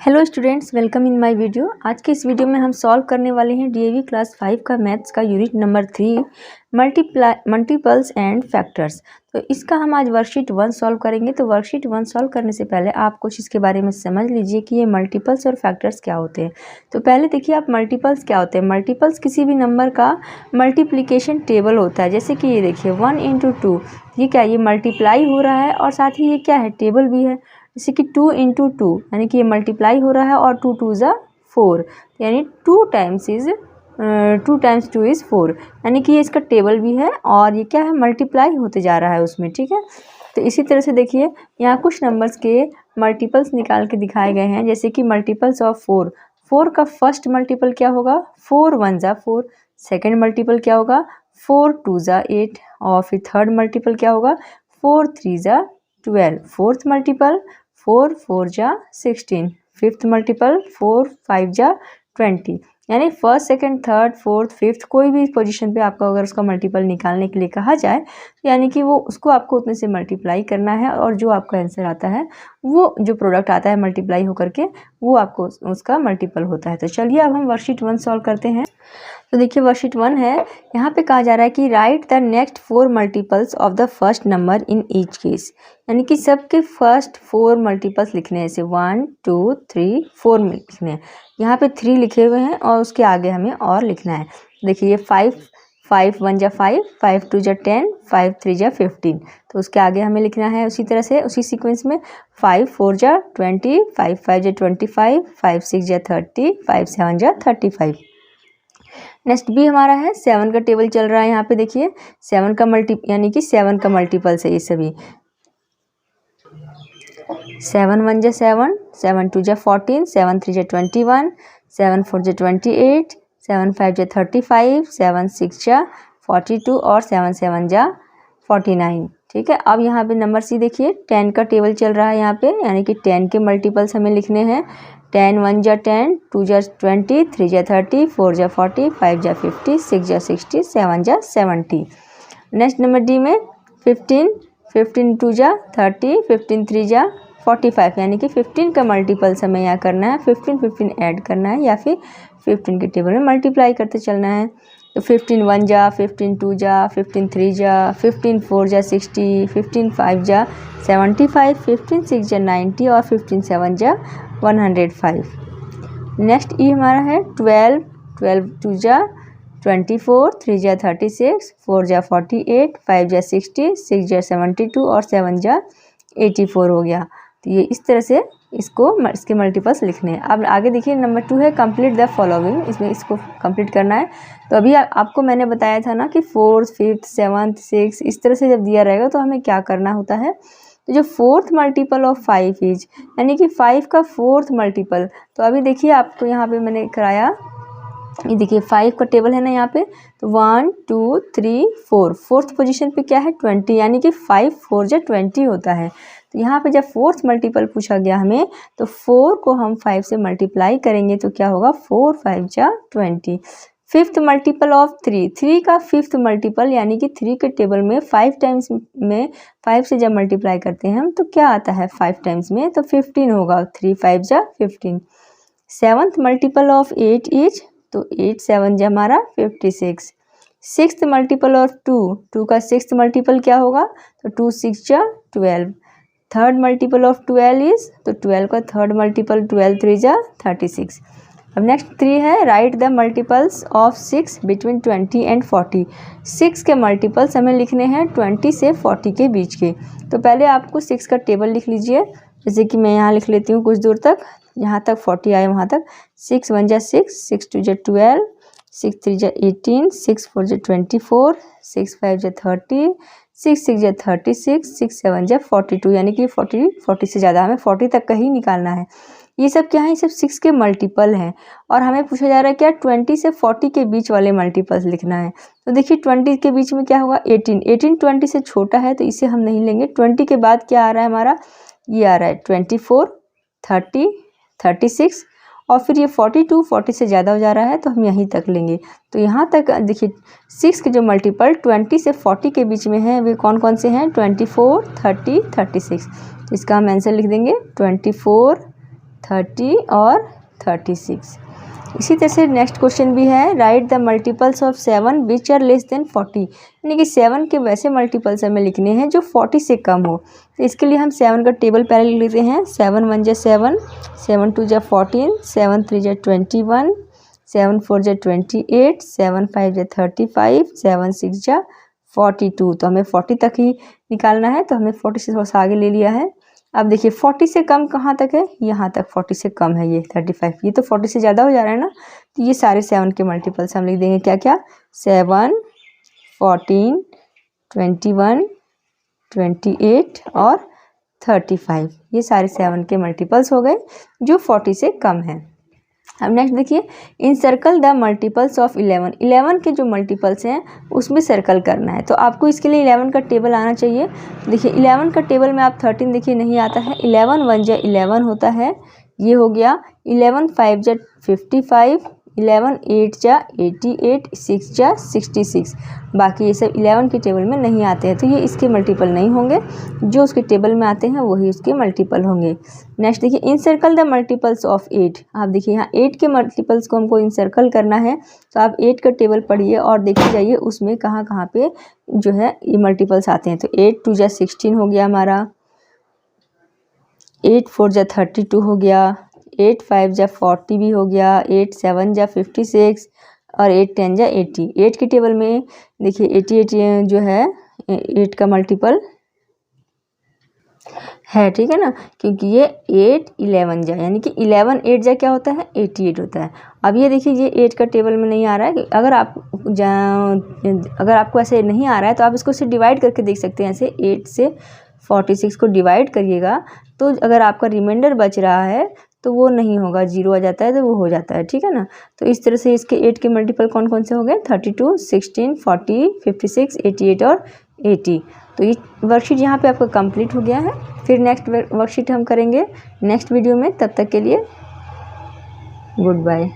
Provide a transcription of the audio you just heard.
Hello students, welcome in my video. आज के इस वीडियो में हम सॉल्व करने वाले हैं डीएवी क्लास 5 का मैथ्स का unit number 3 multiples and factors. तो इसका हम आज वर्कशीट 1 सॉल्व करेंगे। तो वर्कशीट 1 सॉल्व करने से पहले आप कुछ इसके बारे में समझ लीजिए कि ये मल्टीपल्स और फैक्टर्स क्या होते हैं। तो पहले देखिए आप मल्टीपल्स क्या होते हैं। मल्टीपल्स किसी भी नंबर का मल्टीप्लिकेशन टेबल होता है। जैसे कि ये देखिए 1 इंटू 2, ये क्या, ये मल्टीप्लाई हो रहा है और साथ ही ये क्या है, टेबल भी है। जैसे कि 2 इंटू 2 यानी कि ये मल्टीप्लाई हो रहा है और 2 2 ज़ा 4, यानी 2 टाइम्स 2 इज़ 4, यानी कि ये इसका टेबल भी है और ये क्या है, मल्टीप्लाई होते जा रहा है उसमें। ठीक है, तो इसी तरह से देखिए यहाँ कुछ नंबर्स के मल्टीपल्स निकाल के दिखाए गए हैं। जैसे कि मल्टीपल्स ऑफ 4, 4 का फर्स्ट मल्टीपल क्या होगा, 4 1 ज़ा 4। सेकेंड मल्टीपल क्या होगा, 4 2 ज़ा 8। और फिर थर्ड मल्टीपल क्या होगा, 4 3 ज़ा 12। फोर्थ मल्टीपल 4 4 जा 16। फिफ्थ मल्टीपल 4 5 जा 20। यानी first second third fourth fifth कोई भी पोजीशन पे आपको अगर उसका मल्टीपल निकालने के लिए कहा जाए, यानी कि वो उसको आपको उतने से मल्टीप्लाई करना है और जो आपका आंसर आता है, वो जो प्रोडक्ट आता है मल्टीप्लाई होकर के, वो आपको उसका मल्टीपल होता है। तो चलिए अब हम वर्कशीट 1 सॉल्व करते हैं। तो देखिए वर्कशीट 1 है, यहाँ पे कहा जा रहा है कि right the next 4 multiples of the first number in each case, यानी कि सबके फर्स्ट 4 मल्टीपल्स लिखने हैं। जैसे 1 2 3 4 में लिखने हैं। यहाँ पे 3 लिखे हुए हैं और उसके आगे हमें और लिखना है। देखिए ये 5 5 1 जा 5, 5 2 जा 10, 5 3 जा 15। तो उसके आगे हमें लिखना है उसी तरह से, उसी सीक्वेंस में 5 4 जा 20, 5 5 जा 25, 5 6 जा 30, 5 7 जा 35। नेक्स्ट भी हमारा है 7 का टेबल चल रहा है। यहाँ पे देखिए 7 का यानी कि 7 का मल्टीपल्स है ये सभी। 7 1 जा 7, 7 2 जा 14, 7 3 जा 21, 7 4 जा 28, 7 5 जा 35, 7 6 जा 42 और 7 7 जा 49। ठीक है, अब यहाँ पे नंबर सी देखिए 10 का टेबल चल रहा है यहाँ पे, यानी कि 10 के मल्टीपल्स हमें लिखने हैं। 10 1 जा 10, 2 जा 20, 3 जा 30, 4 जा 40, 5 जा 50, 6 जा 60, 7 जा 70। नेक्स्ट नंबर डी में 15 15 2 जा 30, 15 3 जा 45, यानी कि 15 का मल्टीपल्स हमें यहाँ करना है। 15 15 ऐड करना है या फिर 15 के टेबल में मल्टीप्लाई करते चलना है। तो 15 1 जा, 15 2 जा, 15 3 जा, 15 4 जा 60, 15 5 जा 75, 15 6 जा 90 और 15 7 जा 105। नेक्स्ट ई हमारा है 12 12 2 जा 24, 3 जा 36, 4 जा 48, 5 जा 60, 6 जा 72 और 7 जा 84 हो गया। तो ये इस तरह से इसके मल्टीपल्स लिखने हैं। अब आगे देखिए नंबर 2 है कंप्लीट द फॉलोइंग, इसमें इसको कंप्लीट करना है। तो अभी आपको मैंने बताया था ना कि 4th 5th 7th 6 इस तरह से जब दिया रहेगा तो हमें क्या करना होता है। तो जो 4th मल्टीपल ऑफ 5 इज, यानी कि 5 का 4th मल्टीपल। तो अभी देखिए आपको यहाँ पे मैंने कराया, ये देखिए 5 का टेबल है ना यहाँ पे। तो 1 2 3 4, फोर्थ पोजीशन पे क्या है 20, यानी कि 5 4 जा 20 होता है। तो यहाँ पे जब 4th मल्टीपल पूछा गया हमें, तो 4 को हम 5 से मल्टीप्लाई करेंगे तो क्या होगा, 4 5 जा 20। 5th मल्टीपल ऑफ 3, 3 का 5th मल्टीपल, यानी कि 3 के टेबल में 5 टाइम्स में 5 से जब मल्टीप्लाई करते हैं हम तो क्या आता है 5 टाइम्स में, तो 15 होगा। 3 5 जा 15। 7th मल्टीपल ऑफ 8 इज, तो 8 7 जा हमारा 56। 6th मल्टीपल ऑफ 2, 2 का 6th मल्टीपल क्या होगा, तो 2 6 जा 12। थर्ड मल्टीपल ऑफ 12 इज, तो 12 का थर्ड मल्टीपल 12 3 जा 36। अब नेक्स्ट 3 है write the multiples of 6 between 20 and 40। 6 के मल्टीपल्स हमें लिखने हैं 20 से 40 के बीच के। तो पहले आपको 6 का टेबल लिख लीजिए। जैसे कि मैं यहाँ लिख लेती हूँ कुछ दूर तक, यहाँ तक 40 आए वहाँ तक। 6 1 जा 6, 6 2 जा 12, 6 3 जा 18, 6 4 जा 24, 6 5 जा 30, 6 6 जा 36, 6 7 जा 42, यानी कि 40 से ज़्यादा हमें 40 तक का ही निकालना है। ये सब क्या है, ये सब 6 के मल्टीपल हैं और हमें पूछा जा रहा है क्या 20 से 40 के बीच वाले मल्टीपल्स लिखना है। तो देखिए 20 के बीच में क्या होगा 18, 18 20 से छोटा है तो इसे हम नहीं लेंगे। 20 के बाद क्या आ रहा है हमारा, ये आ रहा है 24 30 36 और फिर ये 42 40 से ज़्यादा हो जा रहा है तो हम यहीं तक लेंगे। तो यहाँ तक देखिए 6 के जो मल्टीपल 20 से 40 के बीच में हैं वे कौन कौन से हैं, 24 30 36। तो इसका हम आंसर लिख देंगे 24 30 और 36। इसी तरह से नेक्स्ट क्वेश्चन भी है, write the multiples of 7 which are less than 40। यानी कि 7 के वैसे मल्टीपल्स हमें लिखने हैं जो 40 से कम हो। तो इसके लिए हम 7 का टेबल पहले लिख लेते हैं। 7 1 जा 7, 7 2 जा 14, 7 3 जा 21, 7 4 जा 28, 7 5 जा 35, 7 6 जा 42। तो हमें 40 तक ही निकालना है, तो हमने 40 से थोड़ा सा आगे ले लिया है। अब देखिए 40 से कम कहाँ तक है, यहाँ तक 40 से कम है ये 35। ये तो 40 से ज़्यादा हो जा रहा है ना, तो ये सारे 7 के मल्टीपल्स हम लिख देंगे। क्या क्या, 7 14 21 28 और 35। ये सारे 7 के मल्टीपल्स हो गए जो 40 से कम है। अब नेक्स्ट देखिए, इन सर्कल द मल्टीपल्स ऑफ 11। 11 के जो मल्टीपल्स हैं उसमें सर्कल करना है। तो आपको इसके लिए 11 का टेबल आना चाहिए। देखिए 11 का टेबल में आप 13 देखिए नहीं आता है। 11 1 जा 11 होता है, ये हो गया। 11 5 जा 55, 11 8 जा 88, 6 जा 66। बाकी ये सब 11 के टेबल में नहीं आते हैं, तो ये इसके मल्टीपल नहीं होंगे। जो उसके टेबल में आते हैं वही उसके मल्टीपल होंगे। नेक्स्ट देखिए, इनसर्कल द मल्टीपल्स ऑफ 8। आप देखिए यहाँ 8 के मल्टीपल्स को हमको इनसर्कल करना है, तो आप 8 का टेबल पढ़िए और देखिए जाइए उसमें कहाँ कहाँ पे जो है ये मल्टीपल्स आते हैं। तो 8 2 जा 16 हो गया हमारा, 8 4 जा 32 हो गया, 8 5 जा 40 भी हो गया, 8 7 जा 56 और 8 10 जा 80। 8 के टेबल में देखिए 88 जो है 8 का मल्टीपल है, ठीक है ना, क्योंकि ये 8 11 जा, यानी कि 11 8 जा क्या होता है, 88 होता है। अब ये देखिए ये 8 का टेबल में नहीं आ रहा है। अगर आपको ऐसे नहीं आ रहा है तो आप इसको से डिवाइड करके देख सकते हैं। ऐसे 8 से 46 को डिवाइड करिएगा, तो अगर आपका रिमाइंडर बच रहा है तो वो नहीं होगा, 0 आ जाता है तो वो हो जाता है, ठीक है ना। तो इस तरह से इसके 8 के मल्टीपल कौन कौन से हो गए, 32 16 40 56 88 और 80। तो ये वर्कशीट यहाँ पे आपका कंप्लीट हो गया है। फिर नेक्स्ट वर्कशीट हम करेंगे नेक्स्ट वीडियो में। तब तक के लिए गुड बाय।